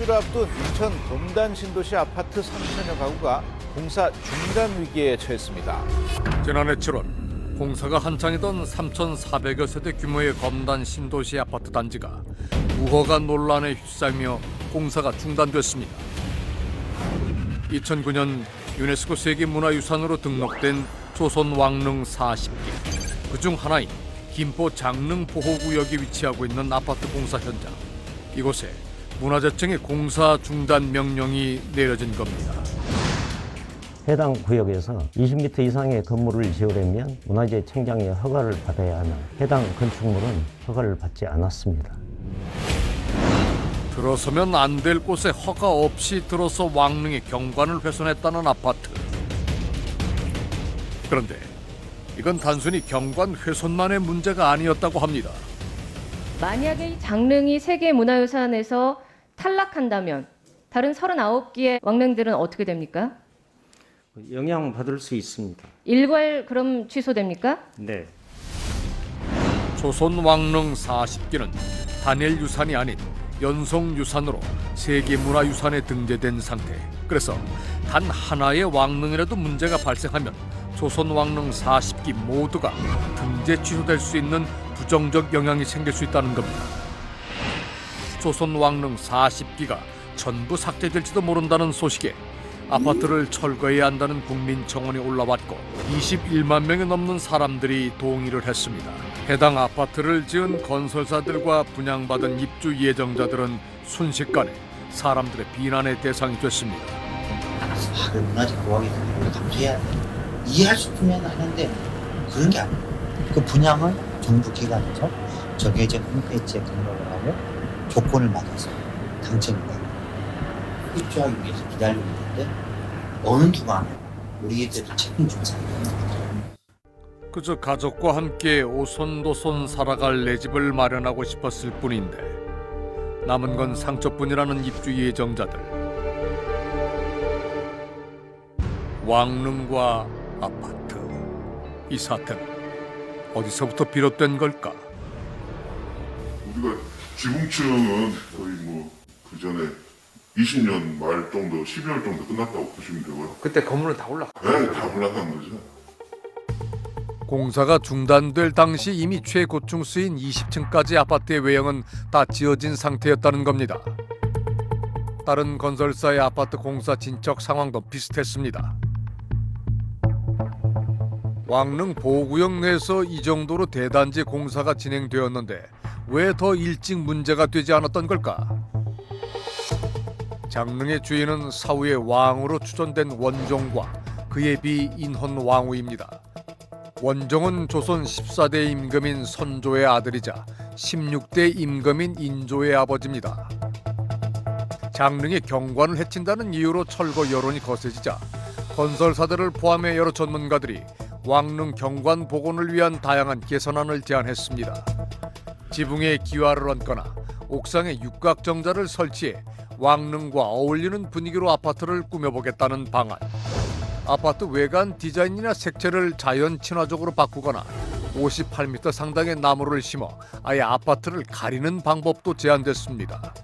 입주를 앞둔 인천 동단 신도시 아파트 3천여 가구가 공사 중단 위기에 처했습니다. 지난해 7월 공사가 한창이던 3,400여 세대 규모의 검단 신도시 아파트 단지가 우허가 논란에 휩싸이며 공사가 중단됐습니다. 2009년 유네스코 세계문화유산으로 등록된 조선 왕릉 40기, 그중 하나인 김포 장릉보호구역에 위치하고 있는 아파트 공사 현장. 이곳에 문화재청의 공사 중단 명령이 내려진 겁니다. 해당 구역에서 20m 이상의 건물을 지으려면 문화재 청장의 허가를 받아야 하나 해당 건축물은 허가를 받지 않았습니다. 들어서면 안 될 곳에 허가 없이 들어서 왕릉의 경관을 훼손했다는 아파트. 그런데 이건 단순히 경관 훼손만의 문제가 아니었다고 합니다. 만약에 이 장릉이 세계문화유산에서 탈락한다면 다른 39개의 왕릉들은 어떻게 됩니까? 영향받을 수 있습니다. 일괄 그럼 취소됩니까? 네. 조선 왕릉 40기는 단일 유산이 아닌 연속 유산으로 세계문화유산에 등재된 상태. 그래서 단 하나의 왕릉이라도 문제가 발생하면 조선 왕릉 40기 모두가 등재 취소될 수 있는 부정적 영향이 생길 수 있다는 겁니다. 조선 왕릉 40기가 전부 삭제될지도 모른다는 소식에 아파트를 철거해야 한다는 국민청원이 올라왔고 21만 명이 넘는 사람들이 동의를 했습니다. 해당 아파트를 지은 건설사들과 분양받은 입주 예정자들은 순식간에 사람들의 비난의 대상이 됐습니다. 그 문화재 보호하기 때문에 우리가 감수해야 돼. 이해할 수 있으면 하는데 그런 게 아니에요. 그 분양은 정부 기관에서 정해진 홈페이지에 등록을 하고 조건을 맞아서 당첨이 돼요. 입주하기 위해서 기다리고 있는데 어느 누가 우리들을 책임지는 사람이 그저 가족과 함께 오손도손 살아갈 내 집을 마련하고 싶었을 뿐인데 남은 건 상처뿐이라는 입주 예정자들. 왕릉과 아파트, 이 사태는 어디서부터 비롯된 걸까? 우리가 지붕층은 거의 그 전에 20년 말 정도, 12월 정도 끝났다고 보시면 되고요. 그때 건물은 다 올라갔어요. 네, 다 올라간 거죠. 공사가 중단될 당시 이미 최고층수인 20층까지 아파트의 외형은 다 지어진 상태였다는 겁니다. 다른 건설사의 아파트 공사 진척 상황도 비슷했습니다. 왕릉 보호구역 내에서 이 정도로 대단지 공사가 진행되었는데 왜 더 일찍 문제가 되지 않았던 걸까? 장릉의 주인은 사후에 왕으로 추존된 원종과 그의 비 인헌왕후입니다. 원종은 조선 14대 임금인 선조의 아들이자 16대 임금인 인조의 아버지입니다. 장릉의 경관을 해친다는 이유로 철거 여론이 거세지자 건설사들을 포함해 여러 전문가들이 왕릉 경관 복원을 위한 다양한 개선안을 제안했습니다. 지붕에 기와를 얹거나 옥상에 육각정자를 설치해 왕릉과 어울리는 분위기로 아파트를 꾸며보겠다는 방안. 아파트 외관 디자인이나 색채를 자연 친화적으로 바꾸거나 58m 상당의 나무를 심어 아예 아파트를 가리는 방법도 제안됐습니다.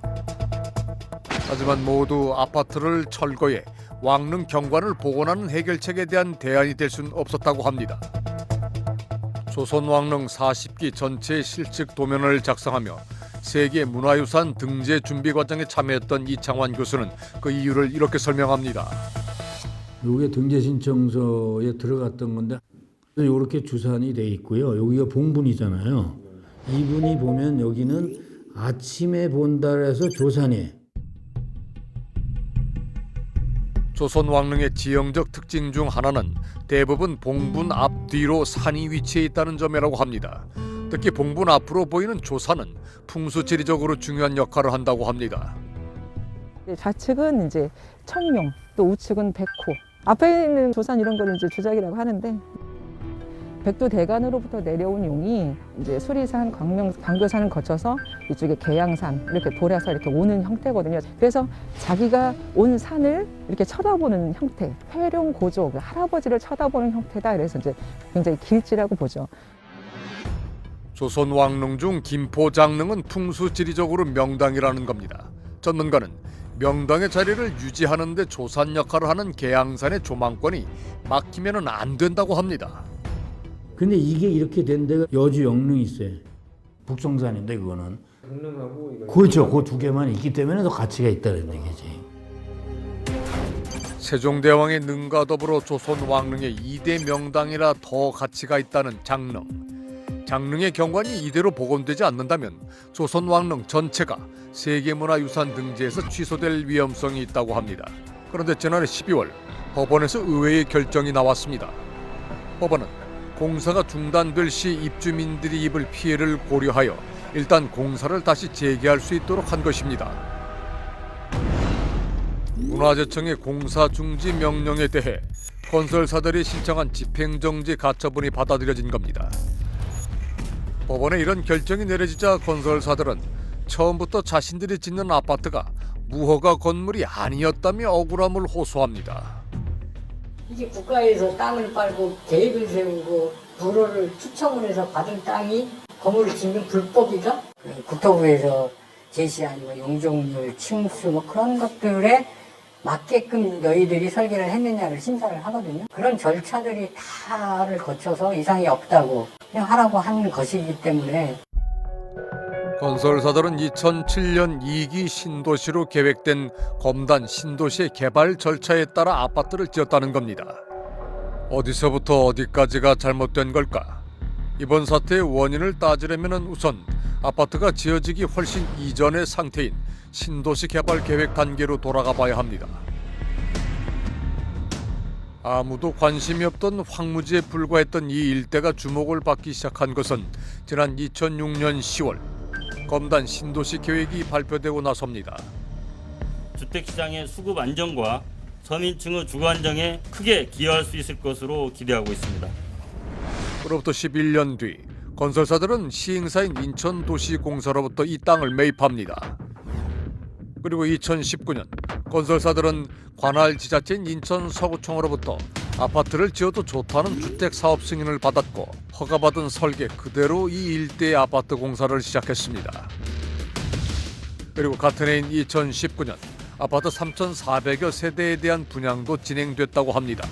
하지만 모두 아파트를 철거해 왕릉 경관을 복원하는 해결책에 대한 대안이 될 수는 없었다고 합니다. 조선 왕릉 40기 전체의 실측 도면을 작성하며 세계 문화유산 등재 준비 과정에 참여했던 이창환 교수는 그 이유를 이렇게 설명합니다. 여기에 등재 신청서에 들어갔던 건데 이렇게 주산이 돼 있고요. 여기가 봉분이잖아요. 이분이 보면 여기는 아침에 본달에서 조산해. 조선 왕릉의 지형적 특징 중 하나는 대부분 봉분 앞뒤로 산이 위치해 있다는 점이라고 합니다. 특히 봉분 앞으로 보이는 조산은 풍수지리적으로 중요한 역할을 한다고 합니다. 좌측은 이제 청룡, 또 우측은 백호. 앞에 있는 조산 이런 거는 이제 주작이라고 하는데 백두대간으로부터 내려온 용이 이제 수리산, 광교산을 거쳐서 이쪽에 계양산 이렇게 돌아서 이렇게 오는 형태거든요. 그래서 자기가 온 산을 이렇게 쳐다보는 형태, 회룡고조, 할아버지를 쳐다보는 형태다. 그래서 이제 굉장히 길지라고 보죠. 조선 왕릉 중 김포 장릉은 풍수지리적으로 명당이라는 겁니다. 전문가는 명당의 자리를 유지하는 데 조산 역할을 하는 계양산의 조망권이 막히면은 안 된다고 합니다. 근데 이게 이렇게 된 데가 여주 영릉이 있어요. 북송산인데 그거는. 그렇죠. 그 두 개만 있기 때문에 더 가치가 있다는 얘기지. 세종대왕의 능과 더불어 조선 왕릉의 2대 명당이라 더 가치가 있다는 장릉. 장릉의 경관이 이대로 복원되지 않는다면 조선 왕릉 전체가 세계문화유산 등재에서 취소될 위험성이 있다고 합니다. 그런데 지난해 12월 법원에서 의외의 결정이 나왔습니다. 법원은 공사가 중단될 시 입주민들이 입을 피해를 고려하여 일단 공사를 다시 재개할 수 있도록 한 것입니다. 문화재청의 공사 중지 명령에 대해 건설사들이 신청한 집행정지 가처분이 받아들여진 겁니다. 법원의 이런 결정이 내려지자 건설사들은 처음부터 자신들이 짓는 아파트가 무허가 건물이 아니었다며 억울함을 호소합니다. 이게 국가에서 땅을 빨고 계획을 세우고 불허를 추첨을 해서 받은 땅이 건물을 짓는 불법이다? 국토부에서 제시한 용적률, 층수 그런 것들에 맞게끔 너희들이 설계를 했느냐를 심사를 하거든요. 그런 절차들이 다를 거쳐서 이상이 없다고 그냥 하라고 한 것이기 때문에 건설사들은 2007년 2기 신도시로 계획된 검단 신도시의 개발 절차에 따라 아파트를 지었다는 겁니다. 어디서부터 어디까지가 잘못된 걸까? 이번 사태의 원인을 따지려면 우선 아파트가 지어지기 훨씬 이전의 상태인 신도시 개발 계획 단계로 돌아가 봐야 합니다. 아무도 관심이 없던 황무지에 불과했던 이 일대가 주목을 받기 시작한 것은 지난 2006년 10월 검단 신도시 계획이 발표되고 나섭니다. 주택시장의 수급 안정과 서민층의 주거 안정에 크게 기여할 수 있을 것으로 기대하고 있습니다. 그로부터 11년 뒤 건설사들은 시행사인 인천도시공사로부터 이 땅을 매입합니다. 그리고 2019년 건설사들은 관할 지자체인 인천 서구청으로부터 아파트를 지어도 좋다는 주택사업 승인을 받았고 허가받은 설계 그대로 이 일대의 아파트 공사를 시작했습니다. 그리고 같은 해인 2019년 아파트 3,400여 세대에 대한 분양도 진행됐다고 합니다.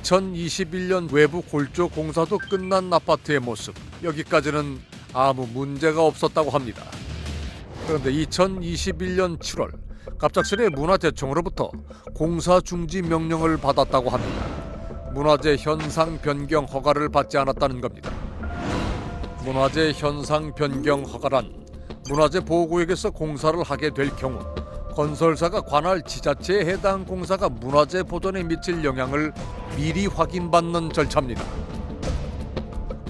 2021년 외부 골조 공사도 끝난 아파트의 모습, 여기까지는 아무 문제가 없었다고 합니다. 그런데 2021년 7월 갑작스레 문화재청으로부터 공사 중지 명령을 받았다고 합니다. 문화재 현상 변경 허가를 받지 않았다는 겁니다. 문화재 현상 변경 허가란 문화재 보호구역에서 공사를 하게 될 경우 건설사가 관할 지자체에 해당 공사가 문화재 보존에 미칠 영향을 미리 확인받는 절차입니다.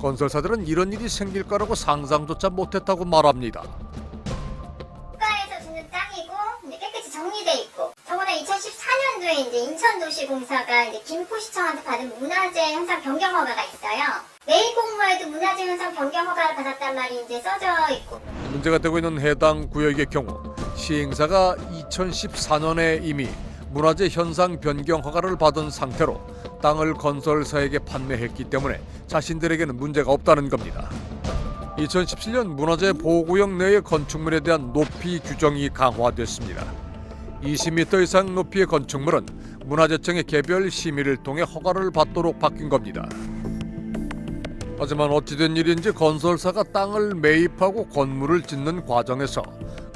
건설사들은 이런 일이 생길 거라고 상상조차 못했다고 말합니다. 국가에서 주는 땅이고 이제 깨끗이 정리돼 있고 저번에 2014년도에 이제 인천도시공사가 이제 김포시청한테 받은 문화재 현상 변경 허가가 있어요. 매일 공모에도 문화재 현상 변경 허가를 받았단 말이 이제 써져 있고. 문제가 되고 있는 해당 구역의 경우 시행사가 2014년에 이미 문화재 현상 변경 허가를 받은 상태로 땅을 건설사에게 판매했기 때문에 자신들에게는 문제가 없다는 겁니다. 2017년 문화재 보호구역 내의 건축물에 대한 높이 규정이 강화됐습니다. 20m 이상 높이의 건축물은 문화재청의 개별 심의를 통해 허가를 받도록 바뀐 겁니다. 하지만 어찌된 일인지 건설사가 땅을 매입하고 건물을 짓는 과정에서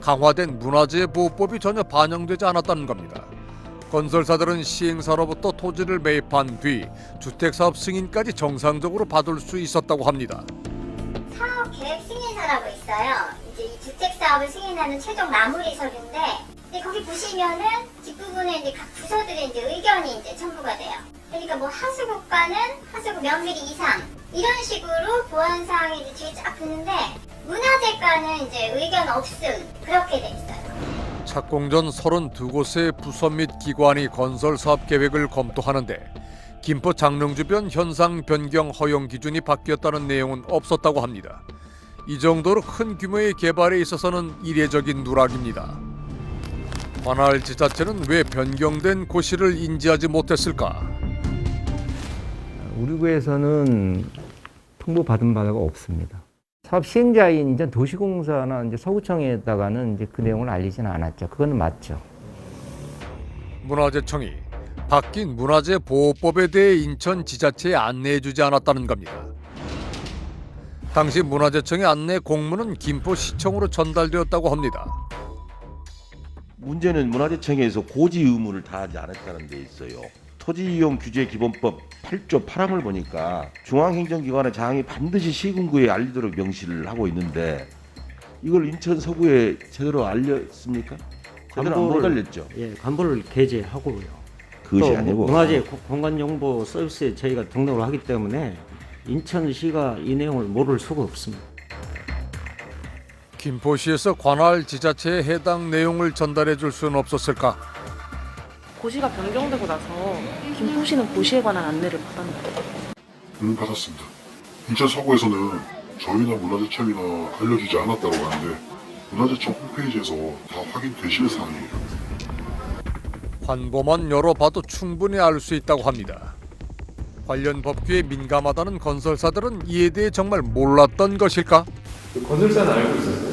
강화된 문화재 보호법이 전혀 반영되지 않았다는 겁니다. 건설사들은 시행사로부터 토지를 매입한 뒤 주택사업 승인까지 정상적으로 받을 수 있었다고 합니다. 사업 계획 승인서라고 있어요. 이제 이 주택 사업을 승인하는 최종 마무리 서류인데, 근데 거기 보시면은 뒷부분에 이제 각 부서들의 이제 의견이 이제 첨부가 돼요. 그러니까 뭐 하수구과는 하수구 몇 미리 이상 이런 식으로 보안 사항이 이제 뒤에 쫙 붙는데 문화재과는 이제 의견 없음 그렇게 돼 있어요. 착공 전 32곳의 부서 및 기관이 건설 사업 계획을 검토하는데 김포 장릉 주변 현상 변경 허용 기준이 바뀌었다는 내용은 없었다고 합니다. 이 정도로 큰 규모의 개발에 있어서는 이례적인 누락입니다. 관할 지자체는 왜 변경된 고시를 인지하지 못했을까? 우리 구에서는 통보받은 바가 없습니다. 사업 시행자인 인천 도시공사나 이제 서구청에다가는 이제 그 내용을 알리지는 않았죠. 그건 맞죠. 문화재청이 바뀐 문화재 보호법에 대해 인천 지자체에 안내해주지 않았다는 겁니다. 당시 문화재청의 안내 공문은 김포시청으로 전달되었다고 합니다. 문제는 문화재청에서 고지 의무를 다하지 않았다는 데 있어요. 토지이용규제기본법 8조 8항을 보니까 중앙행정기관의 장이 반드시 시군구에 알리도록 명시를 하고 있는데 이걸 인천 서구에 제대로 알렸습니까? 제대로 못 알렸죠. 예, 관보를 게재하고요. 그것이 또 아니고 문화재 공간정보 서비스에 저희가 등록을 하기 때문에 인천시가 이 내용을 모를 수가 없습니다. 김포시에서 관할 지자체에 해당 내용을 전달해 줄 수는 없었을까? 고시가 변경되고 나서 김포시는 고시에 관한 안내를 받았나요? 받았습니다. 인천 서구에서는 저희나 문화재청이나 알려주지 않았다고 하는데 문화재청 홈페이지에서 다 확인되실 사항이에요. 관보만 열어봐도 충분히 알 수 있다고 합니다. 관련 법규에 민감하다는 건설사들은 이에 대해 정말 몰랐던 것일까? 건설사는 알고 있었어요?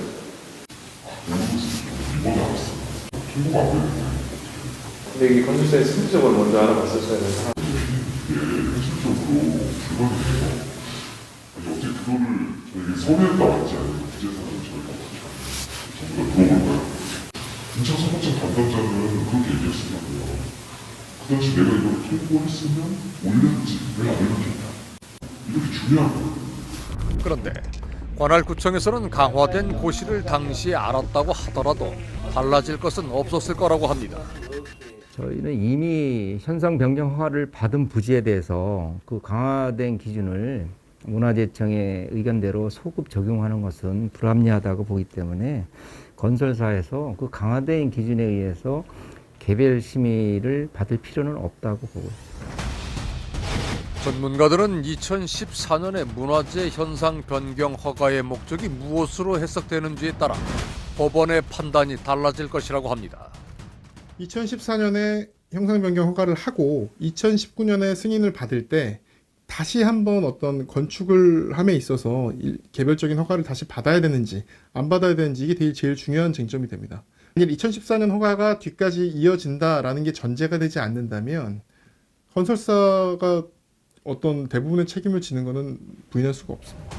근데 이 건설사의 승부적으로 먼저 알아봤었어야 돼서. 어떻게 그거를 저에게 소개했다고 하지 않아요? 부재사는 저희가 전부 다 물어볼까요? 인천 서구청 담당자는 그렇게 얘기했으면요. 그 당시 내가 이걸 통보했으면 올렸지 왜 안 올렸냐. 이렇게 중요한 거예요. 그런데 관할구청에서는 강화된 고시를 당시에 알았다고 하더라도 달라질 것은 없었을 거라고 합니다. 저희는 이미 현상 변경 허가를 받은 부지에 대해서 그 강화된 기준을 문화재청의 의견대로 소급 적용하는 것은 불합리하다고 보기 때문에 건설사에서 그 강화된 기준에 의해서 개별 심의를 받을 필요는 없다고 보고 있습니다. 전문가들은 2014년에 문화재 현상 변경 허가의 목적이 무엇으로 해석되는지에 따라 법원의 판단이 달라질 것이라고 합니다. 2014년에 형상 변경 허가를 하고 2019년에 승인을 받을 때 다시 한번 어떤 건축을 함에 있어서 개별적인 허가를 다시 받아야 되는지 안 받아야 되는지 이게 제일 중요한 쟁점이 됩니다. 만약 2014년 허가가 뒤까지 이어진다라는 게 전제가 되지 않는다면 건설사가 어떤 대부분의 책임을 지는 것은 부인할 수가 없습니다.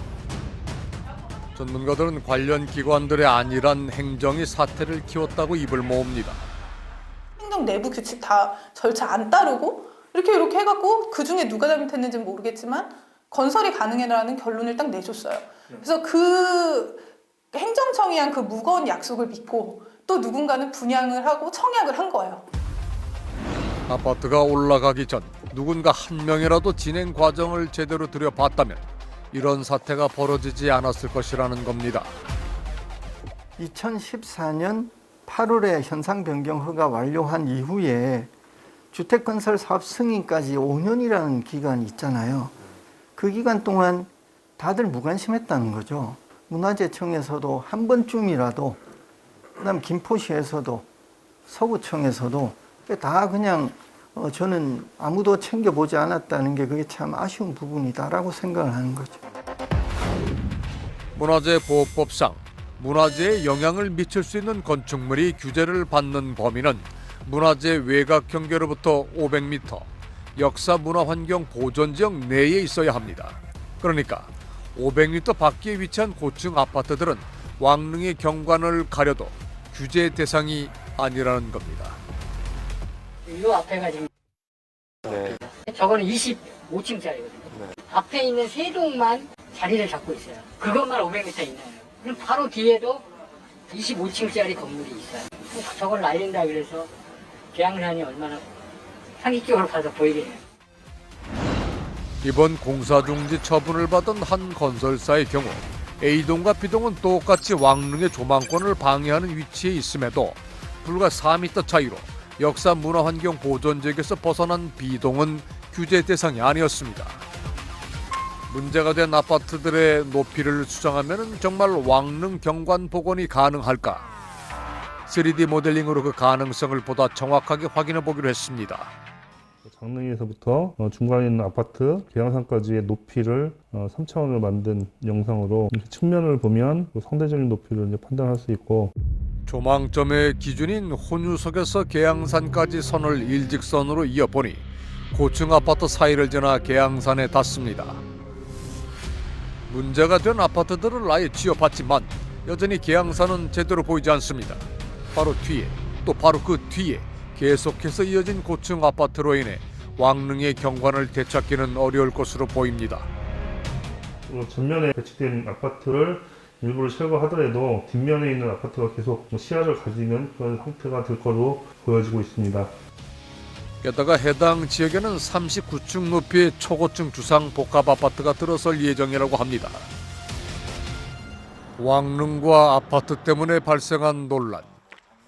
전문가들은 관련 기관들의 안일한 행정이 사태를 키웠다고 입을 모읍니다. 행정 내부 규칙 다 절차 안 따르고 이렇게 해갖고 그 중에 누가 잘못했는지는 모르겠지만 건설이 가능해라는 결론을 딱 내줬어요. 그래서 그 행정청이 한 그 무거운 약속을 믿고 또 누군가는 분양을 하고 청약을 한 거예요. 아파트가 올라가기 전 누군가 한 명이라도 진행 과정을 제대로 들여봤다면 이런 사태가 벌어지지 않았을 것이라는 겁니다. 2014년 8월에 현상 변경 허가 완료한 이후에 주택건설 사업 승인까지 5년이라는 기간이 있잖아요. 그 기간 동안 다들 무관심했다는 거죠. 문화재청에서도 한 번쯤이라도, 그다음 김포시에서도, 서구청에서도 다 그냥 저는 아무도 챙겨보지 않았다는 게 그게 참 아쉬운 부분이다라고 생각을 하는 거죠. 문화재보호법상 문화재에 영향을 미칠 수 있는 건축물이 규제를 받는 범위는 문화재 외곽 경계로부터 500m, 역사 문화환경 보존지역 내에 있어야 합니다. 그러니까 500m 밖에 위치한 고층 아파트들은 왕릉의 경관을 가려도 규제 대상이 아니라는 겁니다. 이 앞에가 지금 저거는 25층짜리거든요. 앞에 있는 세 동만 자리를 잡고 있어요. 그것만 500m 있나요? 그럼 바로 뒤에도 25층짜리 건물이 있어요. 저걸 날린다 그래서 계양산이 얼마나 상식적으로 봐서 보이게 해요. 이번 공사 중지 처분을 받은 한 건설사의 경우 A동과 B동은 똑같이 왕릉의 조망권을 방해하는 위치에 있음에도 불과 4m 차이로 역사 문화환경 보존지역에서 벗어난 B동은 규제 대상이 아니었습니다. 문제가 된 아파트들의 높이를 수정하면 정말 왕릉 경관 복원이 가능할까? 3D 모델링으로 그 가능성을 보다 정확하게 확인해 보기로 했습니다. 장릉에서부터 중간에 있는 아파트 계양산까지의 높이를 3차원으로 만든 영상으로 측면을 보면 상대적인 높이를 이제 판단할 수 있고, 조망점의 기준인 혼유석에서 계양산까지 선을 일직선으로 이어보니 고층 아파트 사이를 지나 계양산에 닿습니다. 문제가 된 아파트들을 아예 지어봤지만 여전히 계양산은 제대로 보이지 않습니다. 바로 뒤에, 또 바로 그 뒤에 계속해서 이어진 고층 아파트로 인해 왕릉의 경관을 되찾기는 어려울 것으로 보입니다. 전면에 배치된 아파트를 일부러 철거하더라도 뒷면에 있는 아파트가 계속 시야를 가지는 그런 형태가 될 거로 보여지고 있습니다. 게다가 해당 지역에는 39층 높이의 초고층 주상 복합 아파트가 들어설 예정이라고 합니다. 왕릉과 아파트 때문에 발생한 논란,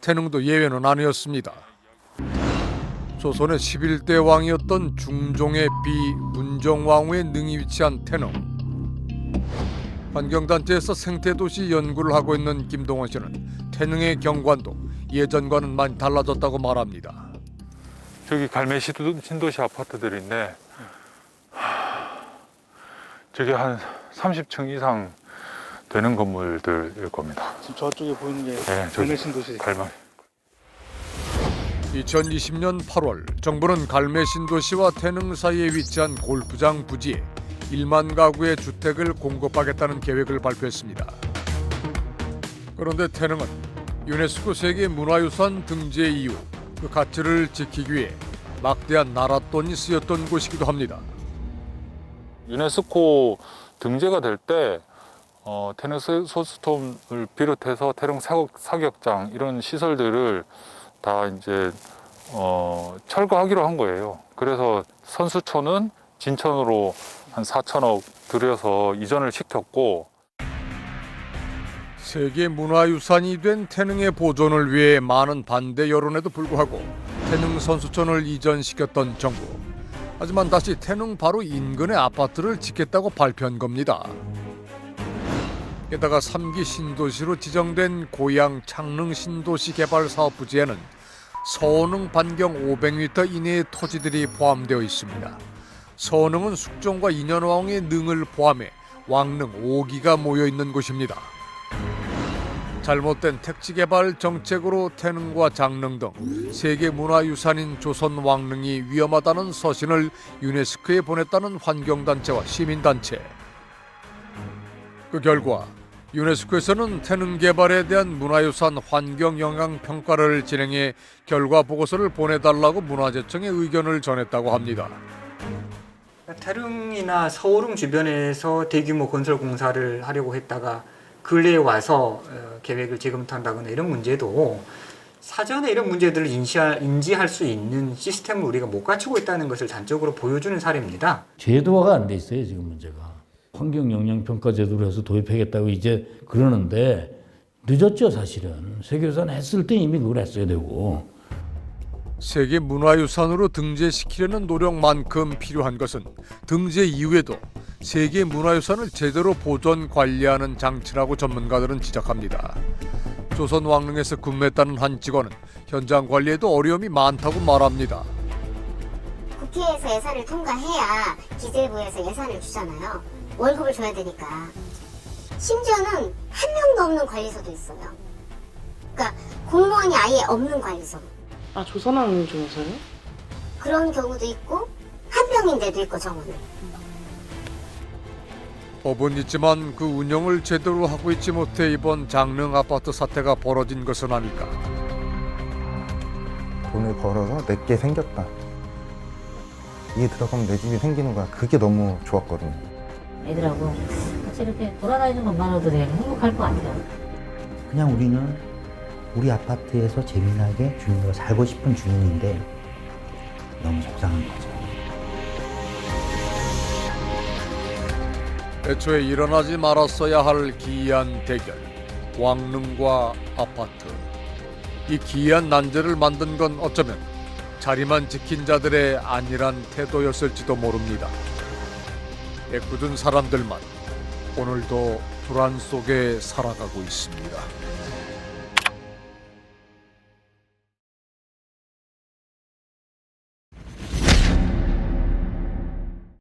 태릉도 예외는 아니었습니다. 조선의 11대 왕이었던 중종의 비 문정왕후의 능이 위치한 태릉. 환경단체에서 생태도시 연구를 하고 있는 김동원 씨는 태릉의 경관도 예전과는 많이 달라졌다고 말합니다. 저기 갈매 신도시 아파트들인데 저게 한 30층 이상 되는 건물들일 겁니다. 지금 저쪽에 보이는 게 네, 갈매 신도시. 2020년 8월 정부는 갈매 신도시와 태릉 사이에 위치한 골프장 부지에 1만 가구의 주택을 공급하겠다는 계획을 발표했습니다. 그런데 태릉은 유네스코 세계 문화유산 등재 이후 그 가치를 지키기 위해 막대한 나랏돈이 쓰였던 곳이기도 합니다. 유네스코 등재가 될 때 태릉 소스톰을 비롯해서 태릉 사격장 이런 시설들을 다 이제 철거하기로 한 거예요. 그래서 선수촌은 진천으로 한 4천억 들여서 이전을 시켰고, 세계 문화유산이 된 태릉의 보존을 위해 많은 반대 여론에도 불구하고 태릉 선수촌을 이전시켰던 정부. 하지만 다시 태릉 바로 인근의 아파트를 짓겠다고 발표한 겁니다. 게다가 3기 신도시로 지정된 고양 창릉 신도시 개발 사업 부지에는 서원릉 반경 500m 이내의 토지들이 포함되어 있습니다. 서원릉은 숙종과 인현왕의 능을 포함해 왕릉 5기가 모여 있는 곳입니다. 잘못된 택지 개발 정책으로 태릉과 장릉 등 세계 문화유산인 조선 왕릉이 위험하다는 서신을 유네스코에 보냈다는 환경단체와 시민단체. 그 결과 유네스코에서는 태릉 개발에 대한 문화유산 환경영향평가를 진행해 결과 보고서를 보내달라고 문화재청에 의견을 전했다고 합니다. 태릉이나 서울릉 주변에서 대규모 건설 공사를 하려고 했다가 근래에 와서 계획을 재검토한다거나 이런 문제도 사전에 이런 문제들을 인지할 수 있는 시스템을 우리가 못 갖추고 있다는 것을 단적으로 보여주는 사례입니다. 제도화가 안 돼 있어요, 지금 문제가. 환경영향평가 제도를 해서 도입하겠다고 이제 그러는데 늦었죠, 사실은. 세계유산 했을 때 이미 그걸 했어야 되고. 세계 문화유산으로 등재시키려는 노력만큼 필요한 것은 등재 이후에도 세계 문화유산을 제대로 보존 관리하는 장치라고 전문가들은 지적합니다. 조선 왕릉에서 근무했다는 한 직원은 현장 관리에도 어려움이 많다고 말합니다. 국회에서 예산을 통과해야 기재부에서 예산을 주잖아요. 월급을 줘야 되니까. 심지어는 한 명도 없는 관리소도 있어요. 그러니까 공무원이 아예 없는 관리소. 아, 조선왕릉 중에서요? 그런 경우도 있고 한 명인데도 있고 정원은. 법은 있지만 그 운영을 제대로 하고 있지 못해 이번 장릉 아파트 사태가 벌어진 것은 아닐까. 돈을 벌어서 내게 생겼다. 이게 들어가면 내 집이 생기는 거야. 그게 너무 좋았거든요. 애들하고 같이 이렇게 돌아다니는 것만으로도 되게 행복할 것 같아요. 그냥 우리는 우리 아파트에서 재미나게 주민으로 살고 싶은 주민인데 너무 속상한 거죠. 애초에 일어나지 말았어야 할 기이한 대결, 왕릉과 아파트. 이 기이한 난제를 만든 건 어쩌면 자리만 지킨 자들의 안일한 태도였을지도 모릅니다. 애꿎은 사람들만 오늘도 불안 속에 살아가고 있습니다.